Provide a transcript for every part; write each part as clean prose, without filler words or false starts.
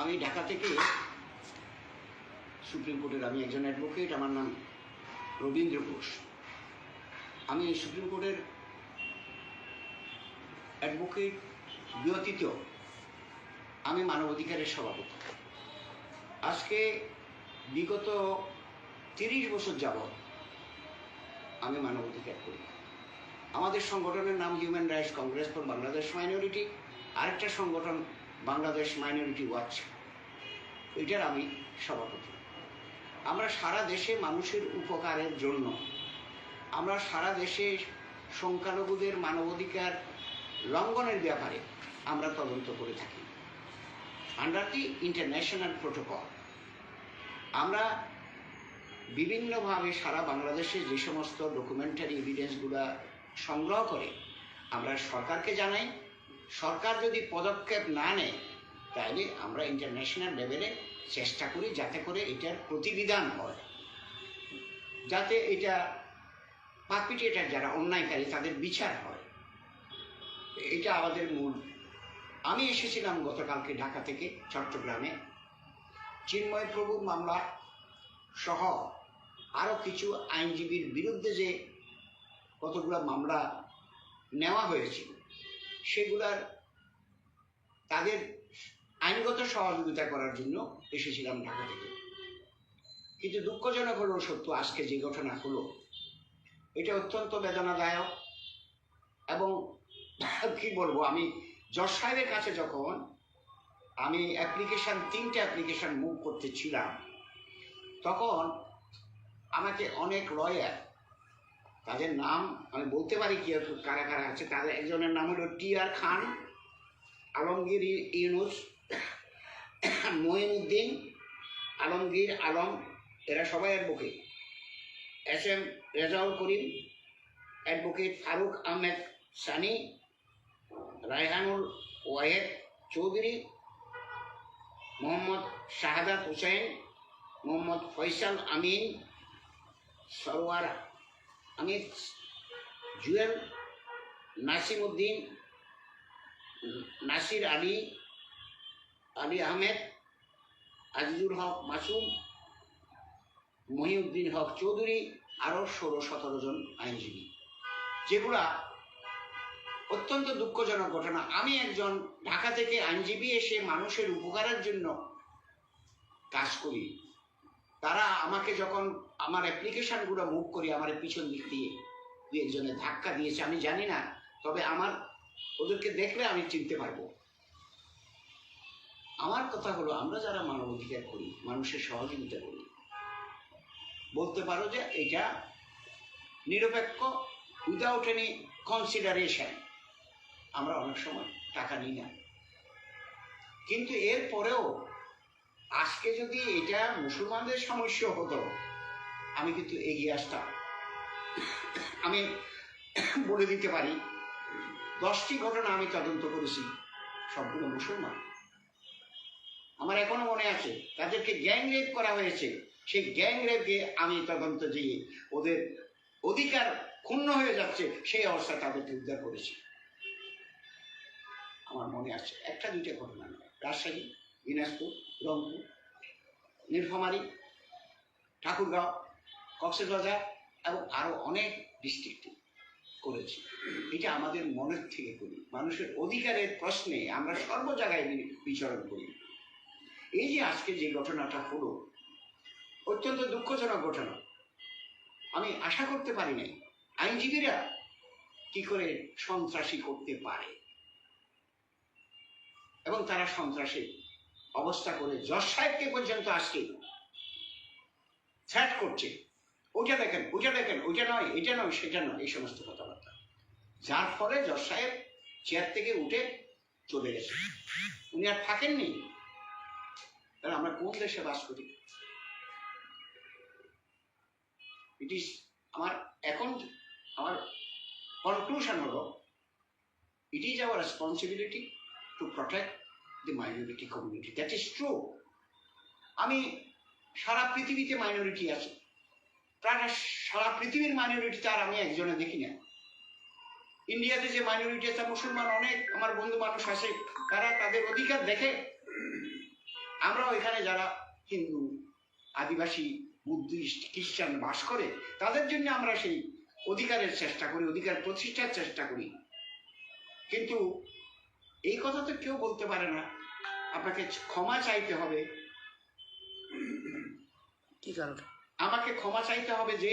আমি ঢাকা থেকে সুপ্রিম কোর্টের আমি একজন অ্যাডভোকেট, আমার নাম রবীন্দ্র ঘোষ। আমি সুপ্রিম কোর্টের অ্যাডভোকেট ব্যতীত আমি মানবাধিকারের সভাপতি। আজকে বিগত 30 বছর যাবৎ আমি মানবাধিকার করি। আমাদের সংগঠনের নাম human rights Congress for Bangladesh minority, আরেকটা সংগঠন বাংলাদেশ মাইনরিটি ওয়াচ, এটার আমি সভাপতি। আমরা সারা দেশে মানুষের উপকারের জন্য, আমরা সারা দেশে সংখ্যালঘুদের মানবাধিকার লঙ্ঘনের ব্যাপারে আমরা তদন্ত করে থাকি আন্ডার দি ইন্টারন্যাশনাল প্রোটোকল। আমরা বিভিন্নভাবে সারা বাংলাদেশে যে সমস্ত ডকুমেন্টারি এভিডেন্সগুলো সংগ্রহ করে আমরা সরকারকে জানাই। সরকার যদি পদক্ষেপ না নেয় তাহলে আমরা ইন্টারন্যাশনাল লেভেলে চেষ্টা করি যাতে করে এটার প্রতিবিধান হয়, যাতে এটা পারপিটেটর যারা অন্যায়কারী তাদের বিচার হয়। এটা আমাদের মূল। আমি এসেছিলাম গতকালকে ঢাকা থেকে চট্টগ্রামে চিন্ময় প্রভুর মামলা সহ আরও কিছু আইনজীবীর বিরুদ্ধে যে কতগুলো মামলা নেওয়া হয়েছিল সেগুলার তাদের আইনগত সহযোগিতা করার জন্য এসেছিলাম ঢাকা থেকে। কিন্তু দুঃখজনক হলো সত্য, আজকে যে ঘটনা হলো এটা অত্যন্ত বেদনাদায়ক। এবং কি বলবো, আমি জজ সাহেবের কাছে যখন আমি তিনটে অ্যাপ্লিকেশন মুভ করতেছিলাম তখন আমাকে অনেক লয়ার, তাদের নাম আমি বলতে পারি কি কারা কারা আছে, তাদের একজনের নাম হলো টি.আর. খান, আলমগীর ইউনুস, মঈনুদ্দিন, আলমগীর আলম, এরা সবাই advocate, SM. Rezaul Karim, advocate Faruk Ahmed Sunny, Raihanul Wahed Chowdhury, Mohammad শাহাদাত হুসেন, মোহাম্মদ ফয়সাল আমিন, সরওয়ার আমির, জুয়েল, নাসিম উদ্দিন, নাসির আলী, আলী আহমেদ, আজিজুল হক মাসুম, মহিউদ্দিন হক চৌধুরী, আরও 16-17 জন আইনজীবী, যেগুলা অত্যন্ত দুঃখজনক ঘটনা। আমি একজন ঢাকা থেকে আইনজীবী এসে মানুষের উপকারের জন্য কাজ করি। তারা আমাকে যখন আমার অ্যাপ্লিকেশনগুলো মুভ করি আমার পিছন দিক দিয়ে দুই একজনের ধাক্কা দিয়েছে, আমি জানি না, তবে ওদেরকে দেখলে আমি চিনতে পারবো। আমার কথা হলো, আমরা যারা মানবাধিকার করি, মানুষের সহযোগিতা করি, বলতে পারো যে এটা নিরপেক্ষ, উইদাউট এনি কনসিডারেশন। আমরা অনেক সময় টাকা নিই না, কিন্তু এর পরেও আজকে যদি এটা মুসলমানদের সমস্যা হতো আমি কিন্তু এগিয়ে আসতাম। আমি বলে দিতে পারি 10টি ঘটনা আমি তদন্ত করেছি, সবগুলো মুসলমান। আমার এখনো মনে আছে তাদেরকে গ্যাং রেপ করা হয়েছে, সেই গ্যাং রেপকে আমি তদন্ত দিয়ে ওদের অধিকার ক্ষুণ্ণ হয়ে যাচ্ছে সেই অবস্থায় তাদেরকে উদ্ধার করেছি। আমার মনে আছে, একটা দুইটা ঘটনা নয়, রাজশাহী, দিনাজপুর, রংপুর, নীলফামারী, ঠাকুরগাঁও, কক্সবাজার এবং আরো অনেক ডিস্ট্রিক্টে করেছি। এটা আমাদের মনের থেকে করি, মানুষের অধিকারের প্রশ্নে আমরা সর্ব জায়গায় বিচরণ করি। এই যে আজকে যে ঘটনাটা হলো অত্যন্ত দুঃখজনক ঘটনা। আমি আশা করতে পারি নাই আইনজীবীরা কি করে সন্ত্রাসী করতে পারে, এবং তারা সন্ত্রাসী অবস্থা করে জজ সাহেবকে পর্যন্ত আজকে থ্রেট করছে, ওইটা দেখেন, ওইটা দেখেন, ওইটা নয়, এটা নয়, সেটা নয়, এই সমস্ত কথাবার্তা, যার ফলে জজ সাহেব চেয়ার থেকে উঠে চলে গেছে। উনি আর থাকেননি। তাহলে আমরা কোন দেশে বাস করি? ইট ইজ আমার কনক্লুশন হলো, it is our responsibility to protect the minority community. That is true. আমি সারা পৃথিবীতে মাইনরিটি আছে, প্রায় সারা পৃথিবীর মাইনরিটি তার আমি একজনে দেখি না। ইন্ডিয়াতে যে মাইনরিটি আছে মুসলমান অনেক আমার বন্ধু মানুষ আছে, তারা তাদের অধিকার দেখে, আমরাও এখানে যারা হিন্দু, আদিবাসী, বুদ্ধিস্ট, খ্রিস্টান বাস করে তাদের জন্য আমরা সেই অধিকারের চেষ্টা করি, অধিকার প্রতিষ্ঠার চেষ্টা করি। কিন্তু এই কথা তো কেউ বলতে পারে না, আপনাকে ক্ষমা চাইতে হবে। কি কারণে? আমাকে ক্ষমা চাইতে হবে যে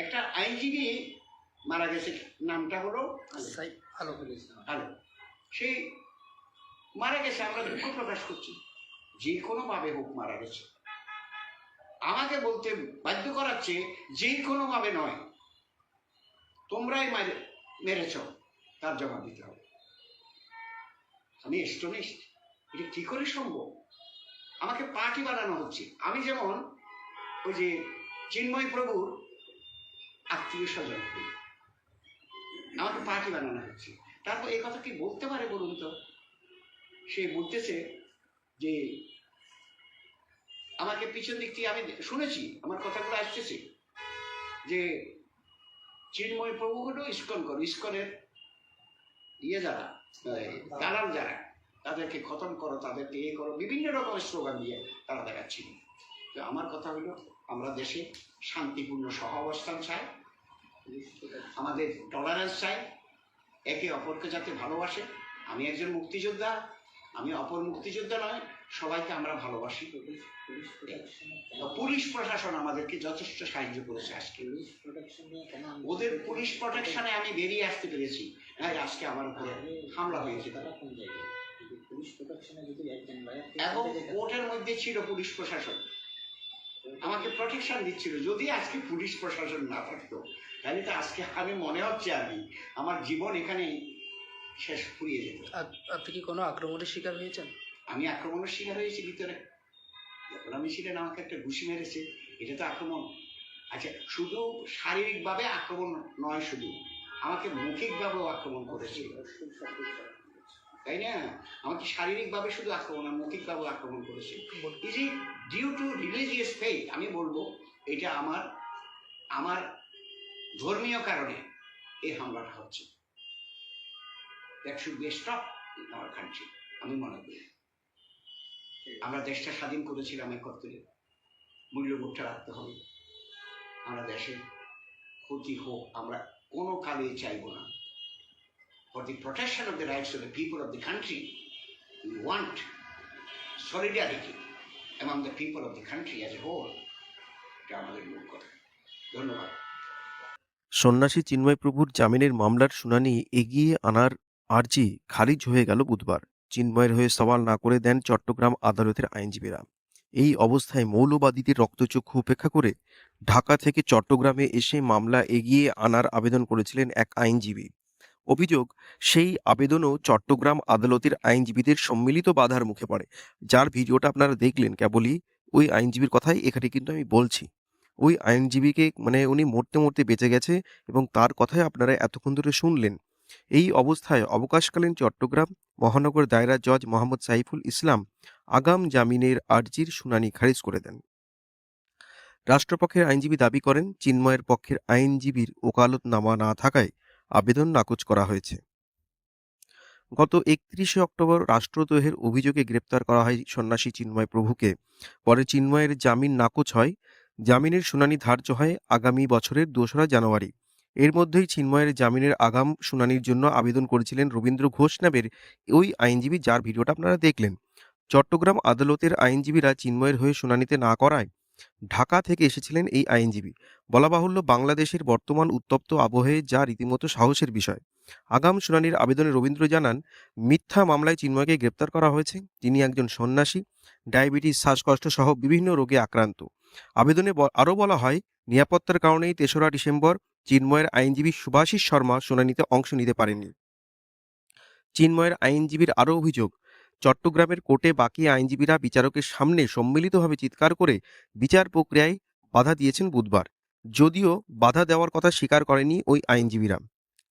একটা আইনজীবী মারা গেছে, নামটা হলো আলো, সেই মারা গেছে, আমরা দুঃখ প্রকাশ করছি, যে কোনো ভাবে হোক মারা গেছে। আমাকে বলতে বাধ্য করাচ্ছে যে কোনো ভাবে নয়, তোমরাই মেরেছ, তার জবাব দিতে হবে। আমি এস্টোনিস্ট, এটা কি করে সম্ভব? আমাকে পার্টি বানানো হচ্ছে। আমি যেমন ওই যে চিন্ময় প্রভুর আত্মীয় স্বজন, আমাকে পার্টি বানানো হচ্ছে। তারপর এই কথা কি বলতে পারে বলুন তো? সে বলতেছে যে আমাকে পিছন দিক থেকে, আমি শুনেছি, আমার কথাগুলো আসতেছে যে চিন্ময় প্রভু হলো ইস্কন করো, ইস্কনের যারা দালাল যারা, তাদেরকে খতম করো, তাদেরকে এ করো, বিভিন্ন রকমের স্লোগান দিয়ে তারা দেখাচ্ছিল। তো আমার কথা হলো, আমরা দেশে শান্তিপূর্ণ সহাবস্থান চাই, আমাদের টলারেন্স চাই, একে অপরকে যাতে ভালোবাসে। আমি একজন মুক্তিযোদ্ধা, আমি অপর মুক্তিযোদ্ধা নয়, সবাইকে আমরা ভালোবাসি। পুলিশ প্রশাসন আমাদেরকে যথেষ্ট সাহায্য করেছে আজকে। ওদের পুলিশ প্রোটেকশনে আমি বেরিয়ে আসতে পেরেছি। আজকে আমার উপরে হামলা হয়েছে, এবং কোর্টের মধ্যে ছিল পুলিশ প্রশাসন, আমাকে প্রোটেকশন দিচ্ছিল। যদি আজকে পুলিশ প্রশাসন না থাকতো, তাহলে তো আজকে আমি মনে হচ্ছে আমার জীবন এখানে শেষ ফুরিয়ে যেত। আপনি কি কোনো আক্রমণের শিকার হয়েছেন? আমি আক্রমণের শিকার হয়েছি ভিতরে, যখন আমি ছিলেন আমাকে একটা ঘুষি মেরেছে, এটা তো আক্রমণ। আচ্ছা, শুধু শারীরিকভাবে আক্রমণ নয়, শুধু আমাকে মৌখিকভাবেও আক্রমণ করেছে, তাই না? আমাকে শারীরিকভাবে শুধু আক্রমণ, মৌখিকভাবেও আক্রমণ করেছে। Is it due to religious faith? আমি বলবো এটা আমার ধর্মীয় কারণে এই হামলাটা হচ্ছে। That should be stop in our country. আমি মনে করি আমরা দেশটা স্বাধীন করেছিলাম এক করতে, মূল্যবোধটা রাখতে হবে। আমরা দেশের ক্ষতি হোক আমরা কোনো কালে চাইব না। For the protection of the rights of the people of the country, we want solidarity among the people of the country as a whole. এটা আমাদের মূল কথা। ধন্যবাদ। সন্ন্যাসী চিন্ময় প্রভুর জামিনের মামলার শুনানি এগিয়ে আনার আর্জি খারিজ হয়ে গেল বুধবার। চিন্ময়ের হয়ে সওয়াল না করে দেন চট্টগ্রাম আদালতের আইনজীবীরা। এই অবস্থায় মৌলবাদীদের রক্তচক্ষু উপেক্ষা করে ঢাকা থেকে চট্টগ্রামে এসে মামলা এগিয়ে আনার আবেদন করেছিলেন এক আইনজীবী। অভিযোগ, সেই আবেদনও চট্টগ্রাম আদালতের আইনজীবীদের সম্মিলিত বাধার মুখে পড়ে। যার ভিডিওটা আপনারা দেখলেন কেবলই, ওই আইনজীবীর কথাই এখানে কিন্তু আমি বলছি। ওই আইনজীবীকে উনি মরতে মরতে বেঁচে গেছে এবং তার কথাই আপনারা এতক্ষণ ধরে শুনলেন। এই অবস্থায় অবকাশকালীন চট্টগ্রাম মহানগর দায়রা জজ মোহাম্মদ সাইফুল ইসলাম আগাম জামিনের আর্জির শুনানি খারিজ করে দেন। রাষ্ট্রপক্ষের আইনজীবী দাবি করেন, চিন্ময়ের পক্ষের আইনজীবীর ওকালতনামা না থাকায় আবেদন নাকচ করা হয়েছে। গত 31শে অক্টোবর রাষ্ট্রদ্রোহের অভিযোগে গ্রেপ্তার করা হয় সন্ন্যাসী চিন্ময় প্রভুকে। পরে চিন্ময়ের জামিন নাকচ হয়। জামিনের শুনানি ধার্য হয় আগামী বছরের 2রা জানুয়ারি। এর মধ্যেই চিন্ময়ের জামিনের আগাম শুনানির জন্য আবেদন করেছিলেন রবীন্দ্র ঘোষ নামের ওই আইনজীবী, যার ভিডিওটা আপনারা দেখলেন। চট্টগ্রাম আদালতের আইনজীবীরা চিন্ময়ের হয়ে শুনানিতে না করায় ঢাকা থেকে এসেছিলেন এই আইনজীবী। বলা বাহুল্য, বাংলাদেশের বর্তমান উত্তপ্ত আবহে যা রীতিমতো সাহসের বিষয়। আগাম শুনানির আবেদনে রবীন্দ্র জানান, মিথ্যা মামলায় চিন্ময়কে গ্রেপ্তার করা হয়েছে। তিনি একজন সন্ন্যাসী, ডায়াবেটিস, শ্বাসকষ্ট সহ বিভিন্ন রোগে আক্রান্ত। আবেদনে আরও বলা হয়, নিরাপত্তার কারণেই 3রা ডিসেম্বর চিন্ময়ের আইনজীবী সুভাষিস শর্মা শুনানিতে অংশ নিতে পারেননি। চিন্ময়ের আইনজীবীর আরও অভিযোগ, চট্টগ্রামের কোর্টে বাকি আইনজীবীরা বিচারকের সামনে সম্মিলিতভাবে চিৎকার করে বিচার প্রক্রিয়ায় বাধা দিয়েছেন বুধবার। যদিও বাধা দেওয়ার কথা স্বীকার করেনি ওই আইনজীবীরা।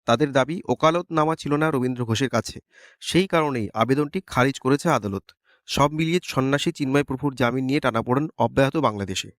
তাদের দাবি, ওকালতনামা ছিল না রবীন্দ্র ঘোষের কাছে, সেই কারণেই আবেদনটি খারিজ করেছে আদালত। সব মিলিয়ে সন্ন্যাসী চিন্ময় প্রভুর জামিন নিয়ে টানাপোড়েন অব্যাহত বাংলাদেশে।